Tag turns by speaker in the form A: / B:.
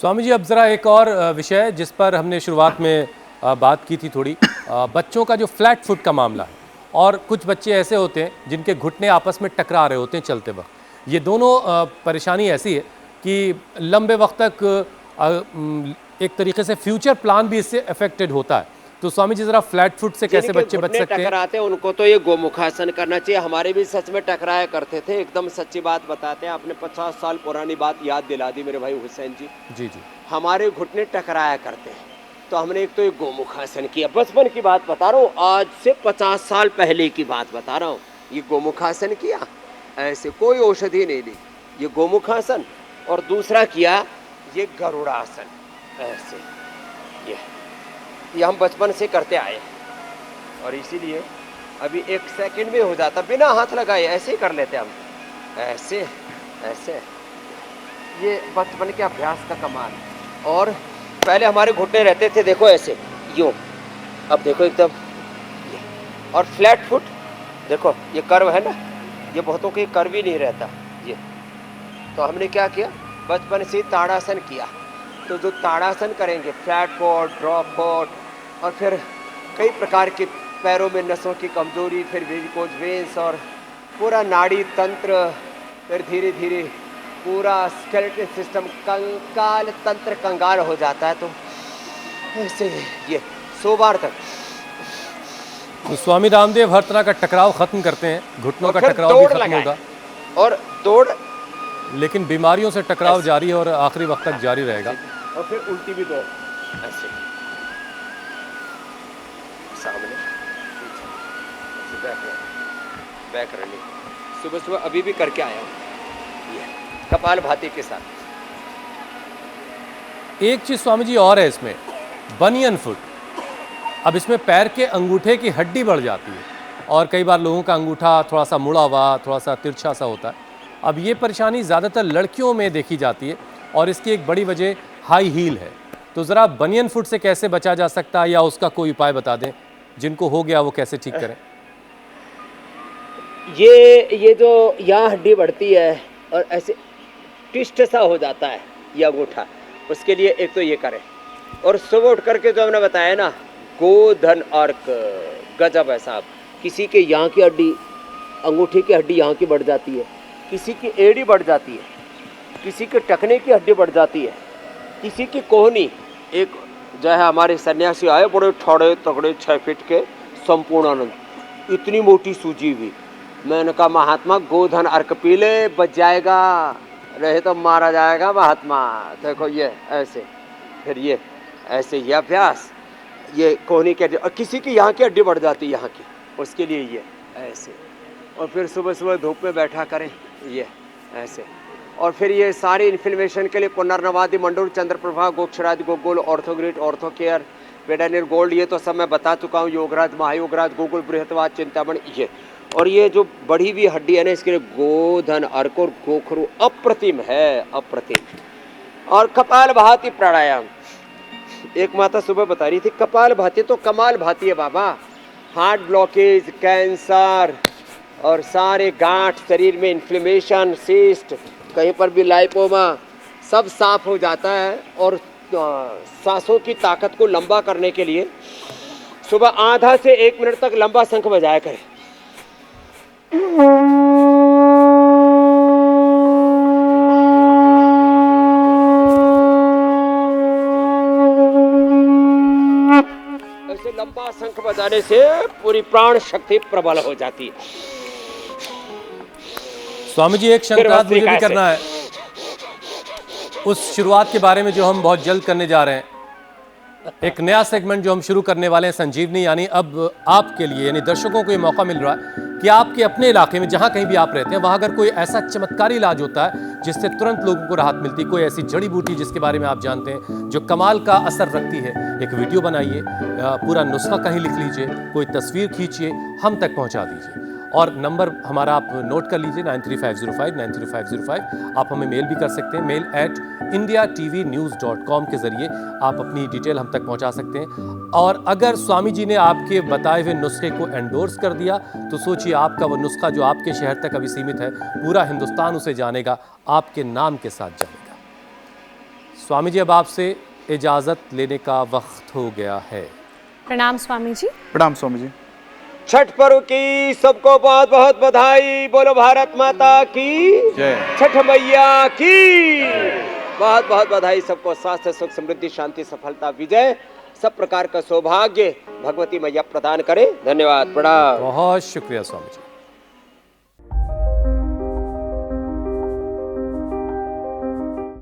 A: स्वामी जी, अब ज़रा एक और विषय जिस पर हमने शुरुआत में बात की थी थोड़ी, बच्चों का जो फ्लैट फुट का मामला है। और कुछ बच्चे ऐसे होते हैं जिनके घुटने आपस में टकरा रहे होते हैं चलते वक्त। ये दोनों परेशानी ऐसी है कि लंबे वक्त तक एक तरीके से फ्यूचर प्लान भी इससे अफेक्टेड होता है। तो स्वामी जी, ज़रा फ्लैट फुट से कैसे
B: जिनके
A: बच्चे बच
B: घुटने
A: सकते हैं?
B: टकराते हैं उनको तो ये गोमुखासन करना चाहिए। हमारे भी सच में टकराया करते थे, एकदम सच्ची बात बताते हैं। आपने 50 साल पुरानी बात याद दिला दी मेरे भाई हुसैन जी।
A: जी जी।
B: हमारे घुटने टकराया करते हैं, तो हमने एक तो ये गोमुखासन किया। बचपन की बात बता रहा हूँ, आज से 50 साल पहले की बात बता रहा हूँ। ये गोमुखासन किया, ऐसे कोई औषधि नहीं ली, ये गोमुखासन। और दूसरा किया ये गरुड़ासन, ऐसे। ये हम बचपन से करते आए और इसीलिए अभी 1 सेकंड में हो जाता, बिना हाथ लगाए ऐसे ही कर लेते हम, ऐसे ऐसे। ये बचपन के अभ्यास का कमाल। और पहले हमारे घुटने रहते थे देखो ऐसे, यूं। अब देखो एकदम ये। और फ्लैट फुट देखो, ये कर्व है ना, ये बहुतों के कर्व ही नहीं रहता ये। तो हमने क्या किया, बचपन से ताड़ासन किया। तो जो ताड़ासन करेंगे, फ्लैट फुट, ड्रॉप फुट, और फिर कई प्रकार के पैरों में नसों की कमजोरी, फिर वेरिकोज वेन्स और पूरा नाड़ी तंत्र, फिर धीरे धीरे पूरा स्केलेटल सिस्टम, कंकाल तंत्र कंगाल हो जाता है। तो ऐसे ये 100 बार तक।
A: तो स्वामी रामदेव हर तरह का टकराव खत्म करते हैं, घुटनों का
B: फिर
A: टकराव भी
B: दौड़
A: खत्म
B: लगाएं,
A: होगा,
B: और दौड़,
A: लेकिन बीमारियों से टकराव जारी है और आखिरी वक्त तक जारी रहेगा।
B: और फिर उल्टी भी दौड़, ऐसे सामने पीछे, बैक रनिंग। सुबह सुबह अभी भी करके आया हूँ, ये कपाल भाती के साथ।
A: एक चीज स्वामी जी और है इसमें, बनियन फुट। अब इसमें पैर के अंगूठे की हड्डी बढ़ जाती है और कई बार लोगों का अंगूठा थोड़ा सा मुड़ा हुआ, थोड़ा सा तिरछा सा होता है। अब ये परेशानी ज़्यादातर लड़कियों में देखी जाती है और इसकी एक बड़ी वजह हाई हील है। तो ज़रा बनियन फुट से कैसे बचा जा सकता है, या उसका कोई उपाय बता दें, जिनको हो गया वो कैसे ठीक करें?
B: ये जो यहाँ हड्डी बढ़ती है और ऐसे ट्विस्ट सा हो जाता है ये अंगूठा, उसके लिए एक तो ये करें। और सुबह उठ करके जो हमने बताया ना, गोधन अर्क, गजब है साहब। किसी के यहाँ की हड्डी, अंगूठे की हड्डी यहाँ की बढ़ जाती है, किसी की एड़ी बढ़ जाती है, किसी के टखने की हड्डी बढ़ जाती है, किसी की कोहनी। एक जो है हमारे सन्यासी आए, बड़े ठोड़े तगड़े 6 फीट के, संपूर्णानंद, इतनी मोटी सूजी हुई। मैंने कहा महात्मा गोधन अर्क पी ले, बच जाएगा, रहे तो मारा जाएगा महात्मा। देखो ये ऐसे, फिर ये ऐसे, ये अभ्यास, ये कोहनी की हड्डी। और किसी की यहाँ की हड्डी बढ़ जाती है यहाँ की, उसके लिए ये ऐसे। और फिर सुबह सुबह धूप में बैठा करें ये ऐसे। और फिर ये सारी इन्फ्लेमेशन के लिए पुनर्नवादि, मंडूर, चंद्रप्रभा, गोक्षराज, गोकुल, ऑर्थोग्रिड, ऑर्थो केयर, बेडानिर गोल्ड, ये तो सब मैं बता चुका हूँ। योगराज, महायोगराज, गोकुल, बृहतवाद, चिंतामण, ये। और ये जो बढ़ी हुई हड्डी है ना, इसके लिए गोधन अर्क और गोखरू अप्रतिम है, अप्रतिम। और कपाल भाती प्राणायाम, एक माता सुबह बता रही थी, कपाल भाती तो कमाल भाती है बाबा। हार्ट ब्लॉकेज, कैंसर और सारे गांठ, शरीर में इन्फ्लेमेशन, सिस्ट, कहीं पर भी लाइपोमा, सब साफ हो जाता है। और सांसों की ताकत को लंबा करने के लिए सुबह आधा से 1 मिनट तक लंबा शंख बजाया करें। ऐसे लंबा शंख बजाने से पूरी प्राण शक्ति प्रबल हो जाती है।
A: स्वामी जी, एक शंखनाद मुझे भी करना है, उस शुरुआत के बारे में जो हम बहुत जल्द करने जा रहे हैं। एक नया सेगमेंट जो हम शुरू करने वाले हैं, संजीवनी, यानी अब आपके लिए, यानी दर्शकों को ये मौका मिल रहा है कि आपके अपने इलाके में जहां कहीं भी आप रहते हैं, वहां अगर कोई ऐसा चमत्कारी इलाज होता है जिससे तुरंत लोगों को राहत मिलती है, कोई ऐसी जड़ी बूटी जिसके बारे में आप जानते हैं जो कमाल का असर रखती है, एक वीडियो बनाइए, पूरा नुस्खा कहीं लिख लीजिए, कोई तस्वीर खींचिए, हम तक पहुंचा दीजिए। और नंबर हमारा आप नोट कर लीजिए, 9350593505। आप हमें मेल भी कर सकते हैं, mail@indiatvnews.com के जरिए आप अपनी डिटेल हम तक पहुंचा सकते हैं। और अगर स्वामी जी ने आपके बताए हुए नुस्खे को एंडोर्स कर दिया, तो सोचिए आपका वो नुस्खा जो आपके शहर तक अभी सीमित है, पूरा हिंदुस्तान उसे जानेगा, आपके नाम के साथ जानेगा। स्वामी जी अब आपसे इजाज़त लेने का वक्त हो गया है।
C: प्रणाम स्वामी जी।
D: प्रणाम स्वामी जी।
B: छठ पर्व की सबको बहुत बहुत बधाई। बोलो भारत माता की
D: जय।
B: छठ मैया की बहुत बहुत बधाई। सबको स्वास्थ्य सुख समृद्धि शांति सफलता विजय सब प्रकार का सौभाग्य भगवती मैया प्रदान करे। धन्यवाद। प्रणाम।
A: बहुत शुक्रिया स्वामी जी।